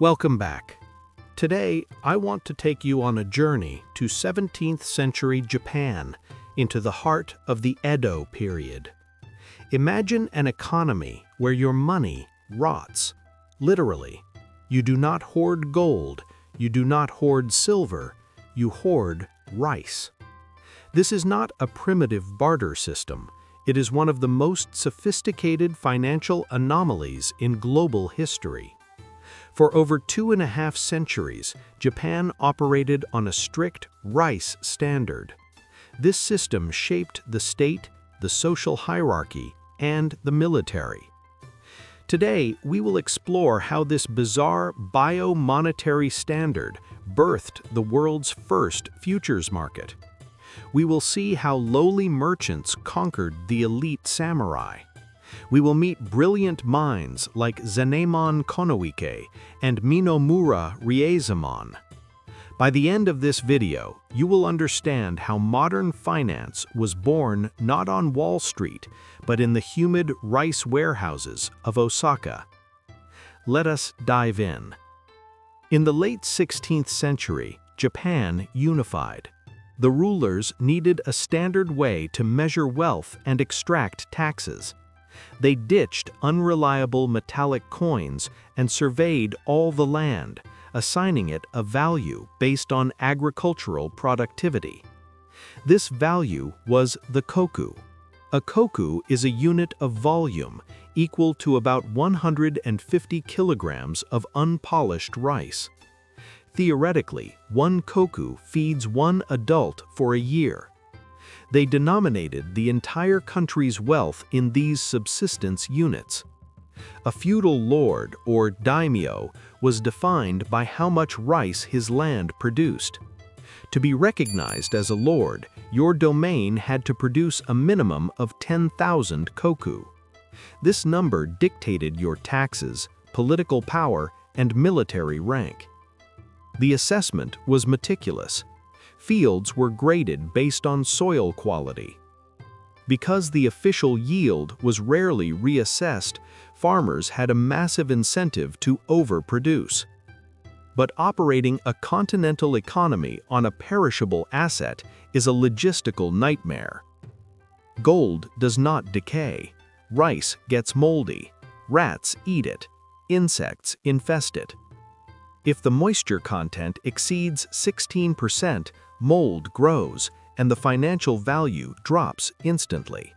Welcome back. Today, I want to take you on a journey to 17th century Japan, into the heart of the Edo period. Imagine an economy where your money rots. Literally, you do not hoard gold, you do not hoard silver, you hoard rice. This is not a primitive barter system. It is one of the most sophisticated financial anomalies in global history. For over 2.5 centuries, Japan operated on a strict rice standard. This system shaped the state, the social hierarchy, and the military. Today, we will explore how this bizarre bio-monetary standard birthed the world's first futures market. We will see how lowly merchants conquered the elite samurai. We will meet brilliant minds like Zenemon Konoike and Minomura Riesamon. By the end of this video, you will understand how modern finance was born not on Wall Street, but in the humid rice warehouses of Osaka. Let us dive in. In the late 16th century, Japan unified. The rulers needed a standard way to measure wealth and extract taxes. They ditched unreliable metallic coins and surveyed all the land, assigning it a value based on agricultural productivity. This value was the koku. A koku is a unit of volume equal to about 150 kilograms of unpolished rice. Theoretically, 1 koku feeds 1 adult for a year. They denominated the entire country's wealth in these subsistence units. A feudal lord, or daimyo, was defined by how much rice his land produced. To be recognized as a lord, your domain had to produce a minimum of 10,000 koku. This number dictated your taxes, political power, and military rank. The assessment was meticulous. Fields were graded based on soil quality. Because the official yield was rarely reassessed, farmers had a massive incentive to overproduce. But operating a continental economy on a perishable asset is a logistical nightmare. Gold does not decay. Rice gets moldy. Rats eat it. Insects infest it. If the moisture content exceeds 16%, mold grows, and the financial value drops instantly.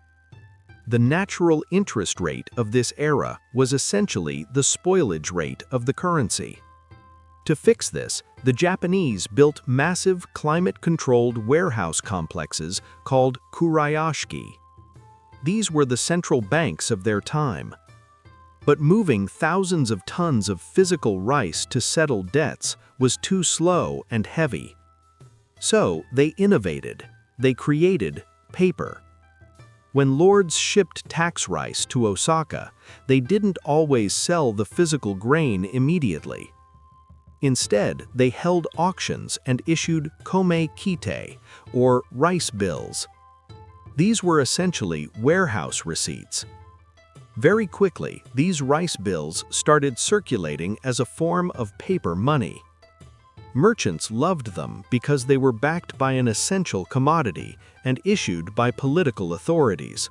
The natural interest rate of this era was essentially the spoilage rate of the currency. To fix this, the Japanese built massive climate-controlled warehouse complexes called kurayashiki. These were the central banks of their time. But moving thousands of tons of physical rice to settle debts was too slow and heavy. So they innovated. They created paper. When lords shipped tax rice to Osaka, they didn't always sell the physical grain immediately. Instead, they held auctions and issued komeikite, or rice bills. These were essentially warehouse receipts. Very quickly, these rice bills started circulating as a form of paper money. Merchants loved them because they were backed by an essential commodity and issued by political authorities.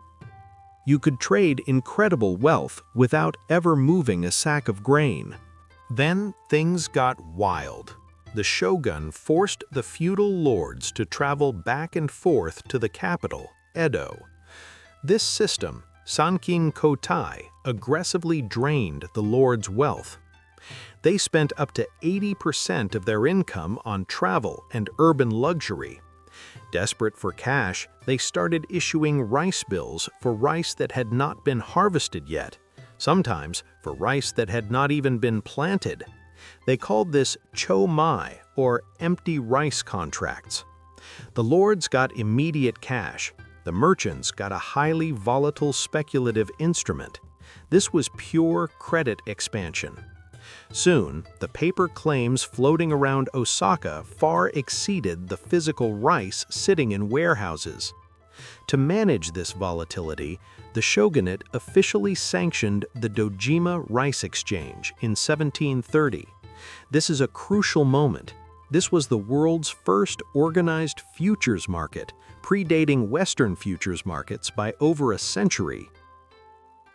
You could trade incredible wealth without ever moving a sack of grain. Then things got wild. The shogun forced the feudal lords to travel back and forth to the capital, Edo. This system, Sankin Kotai, aggressively drained the lords' wealth. They spent up to 80% of their income on travel and urban luxury. Desperate for cash, they started issuing rice bills for rice that had not been harvested yet, sometimes for rice that had not even been planted. They called this chomai, or empty rice contracts. The lords got immediate cash. The merchants got a highly volatile speculative instrument. This was pure credit expansion. Soon, the paper claims floating around Osaka far exceeded the physical rice sitting in warehouses. To manage this volatility, the shogunate officially sanctioned the Dojima Rice Exchange in 1730. This is a crucial moment. This was the world's first organized futures market, predating Western futures markets by over a century.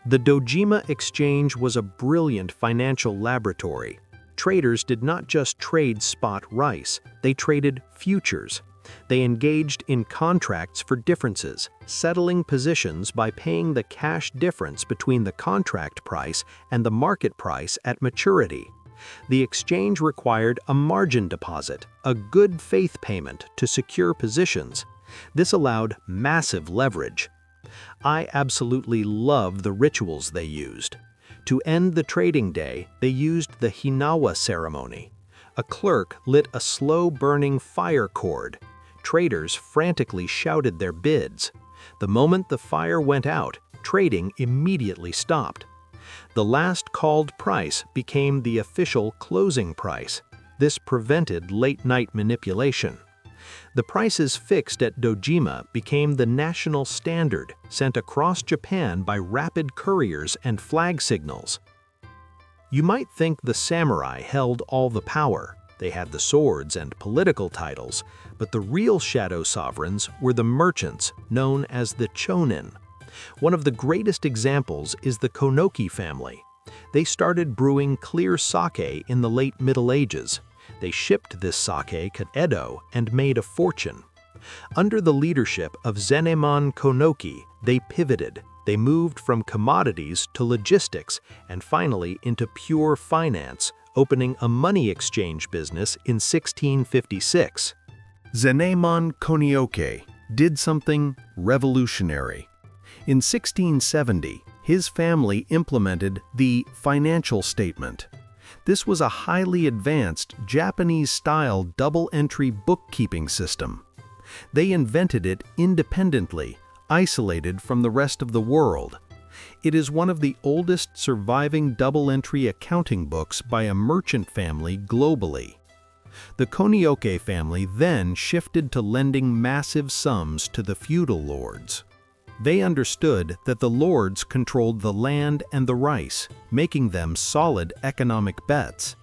The Dojima Exchange was a brilliant financial laboratory. Traders did not just trade spot rice, they traded futures. They engaged in contracts for differences, settling positions by paying the cash difference between the contract price and the market price at maturity. The exchange required a margin deposit, a good faith payment to secure positions. This allowed massive leverage. I absolutely love the rituals they used. To end the trading day, they used the Hinawa ceremony. A clerk lit a slow-burning fire cord. Traders frantically shouted their bids. The moment the fire went out, trading immediately stopped. The last called price became the official closing price. This prevented late-night manipulation. The prices fixed at Dojima became the national standard, sent across Japan by rapid couriers and flag signals. You might think the samurai held all the power. They had the swords and political titles, but the real shadow sovereigns were the merchants, known as the chonin. One of the greatest examples is the Konoike family. They started brewing clear sake in the late Middle Ages. They shipped this sake to Edo and made a fortune. Under the leadership of Zenemon Konoike, they pivoted. They moved from commodities to logistics and finally into pure finance, opening a money exchange business in 1656. Zenemon Konoike did something revolutionary. In 1670, his family implemented the financial statement. This was a highly advanced Japanese-style double-entry bookkeeping system. They invented it independently, isolated from the rest of the world. It is one of the oldest surviving double-entry accounting books by a merchant family globally. The Konoike family then shifted to lending massive sums to the feudal lords. They understood that the lords controlled the land and the rice, making them solid economic bets.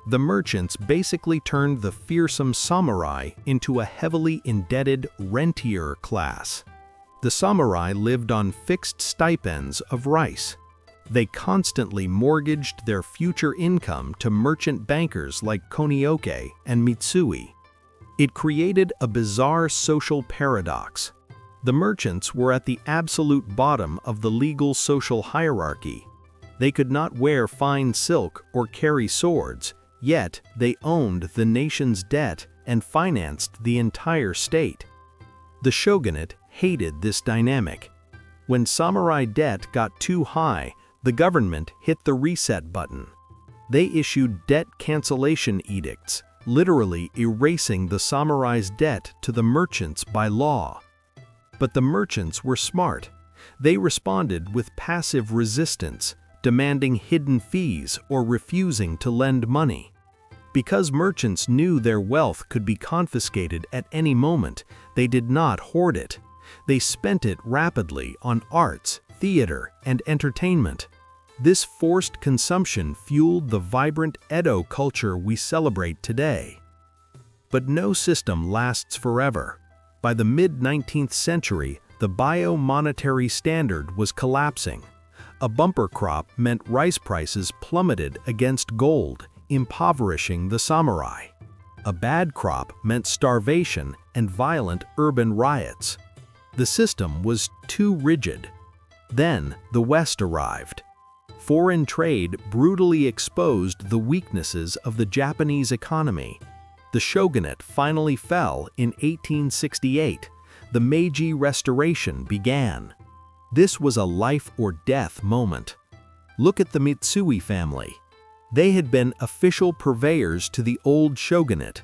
The merchants basically turned the fearsome samurai into a heavily indebted rentier class. The samurai lived on fixed stipends of rice. They constantly mortgaged their future income to merchant bankers like Konoike and Mitsui. It created a bizarre social paradox. The merchants were at the absolute bottom of the legal social hierarchy. They could not wear fine silk or carry swords, yet they owned the nation's debt and financed the entire state. The shogunate hated this dynamic. When samurai debt got too high, the government hit the reset button. They issued debt cancellation edicts, literally erasing the samurai's debt to the merchants by law. But the merchants were smart. They responded with passive resistance, demanding hidden fees or refusing to lend money. Because merchants knew their wealth could be confiscated at any moment, they did not hoard it. They spent it rapidly on arts, theater, and entertainment. This forced consumption fueled the vibrant Edo culture we celebrate today. But no system lasts forever. By the mid-19th century, the bio-monetary standard was collapsing. A bumper crop meant rice prices plummeted against gold, impoverishing the samurai. A bad crop meant starvation and violent urban riots. The system was too rigid. Then the West arrived. Foreign trade brutally exposed the weaknesses of the Japanese economy. The shogunate finally fell in 1868. The Meiji Restoration began. This was a life-or-death moment. Look at the Mitsui family. They had been official purveyors to the old shogunate.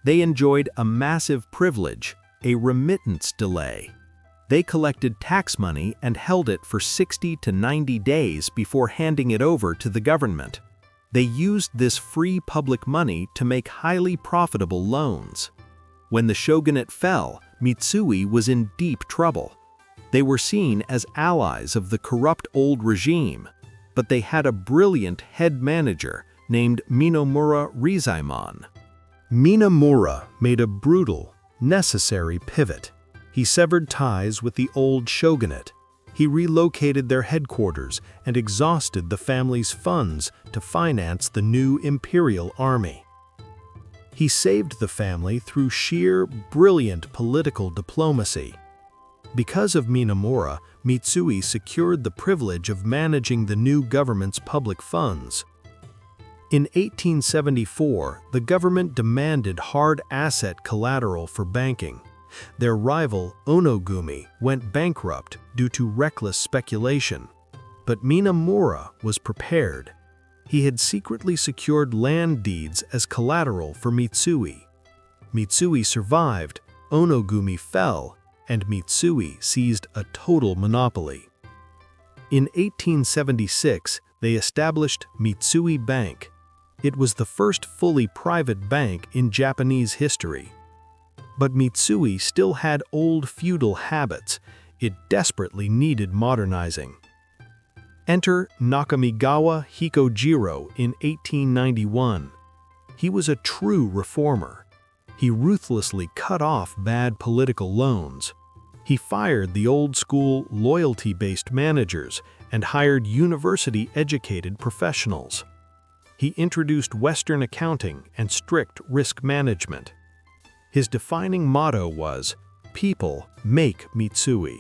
They enjoyed a massive privilege, a remittance delay. They collected tax money and held it for 60 to 90 days before handing it over to the government. They used this free public money to make highly profitable loans. When the shogunate fell, Mitsui was in deep trouble. They were seen as allies of the corrupt old regime, but they had a brilliant head manager, named Minomura Rizaemon. Minamura made a brutal, necessary pivot. He severed ties with the old shogunate. He relocated their headquarters and exhausted the family's funds to finance the new imperial army. He saved the family through sheer, brilliant political diplomacy. Because of Minamura, Mitsui secured the privilege of managing the new government's public funds. In 1874, the government demanded hard asset collateral for banking. Their rival, Onogumi, went bankrupt due to reckless speculation. But Minamura was prepared. He had secretly secured land deeds as collateral for Mitsui. Mitsui survived, Onogumi fell, and Mitsui seized a total monopoly. In 1876, they established Mitsui Bank. It was the first fully private bank in Japanese history. But Mitsui still had old feudal habits. It desperately needed modernizing. Enter Nakamigawa Hikojiro in 1891. He was a true reformer. He ruthlessly cut off bad political loans. He fired the old-school, loyalty-based managers and hired university-educated professionals. He introduced Western accounting and strict risk management. His defining motto was, "People make Mitsui."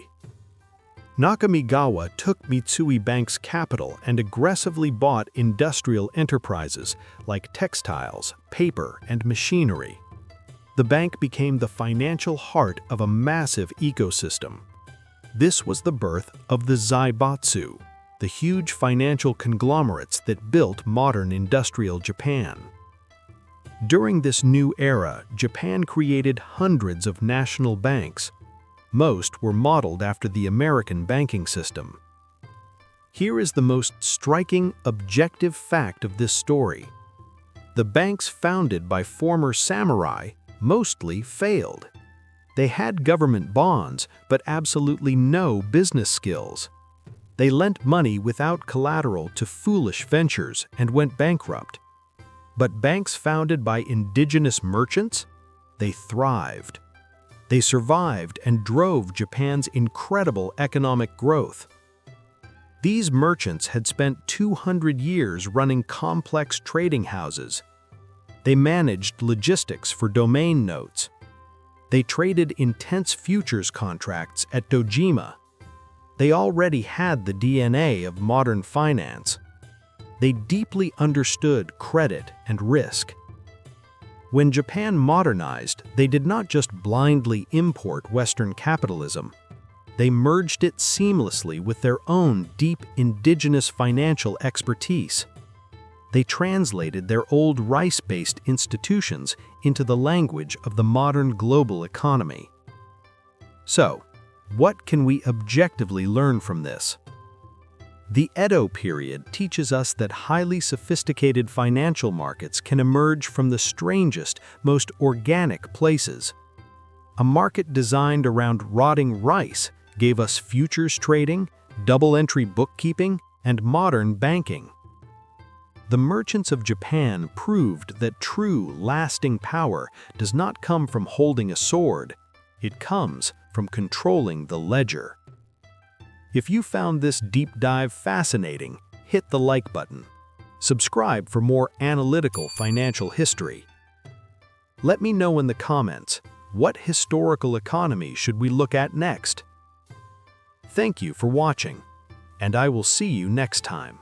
Nakamigawa took Mitsui Bank's capital and aggressively bought industrial enterprises like textiles, paper, and machinery. The bank became the financial heart of a massive ecosystem. This was the birth of the Zaibatsu, the huge financial conglomerates that built modern industrial Japan. During this new era, Japan created hundreds of national banks. Most were modeled after the American banking system. Here is the most striking, objective fact of this story. The banks founded by former samurai mostly failed. They had government bonds, but absolutely no business skills. They lent money without collateral to foolish ventures and went bankrupt. But banks founded by indigenous merchants? They thrived. They survived and drove Japan's incredible economic growth. These merchants had spent 200 years running complex trading houses. They managed logistics for domain notes. They traded intense futures contracts at Dojima. They already had the DNA of modern finance. They deeply understood credit and risk. When Japan modernized, they did not just blindly import Western capitalism. They merged it seamlessly with their own deep indigenous financial expertise. They translated their old rice-based institutions into the language of the modern global economy. So, what can we objectively learn from this? The Edo period teaches us that highly sophisticated financial markets can emerge from the strangest, most organic places. A market designed around rotting rice gave us futures trading, double-entry bookkeeping, and modern banking. The merchants of Japan proved that true, lasting power does not come from holding a sword. It comes from controlling the ledger. If you found this deep dive fascinating, hit the like button. Subscribe for more analytical financial history. Let me know in the comments, what historical economy should we look at next? Thank you for watching, and I will see you next time.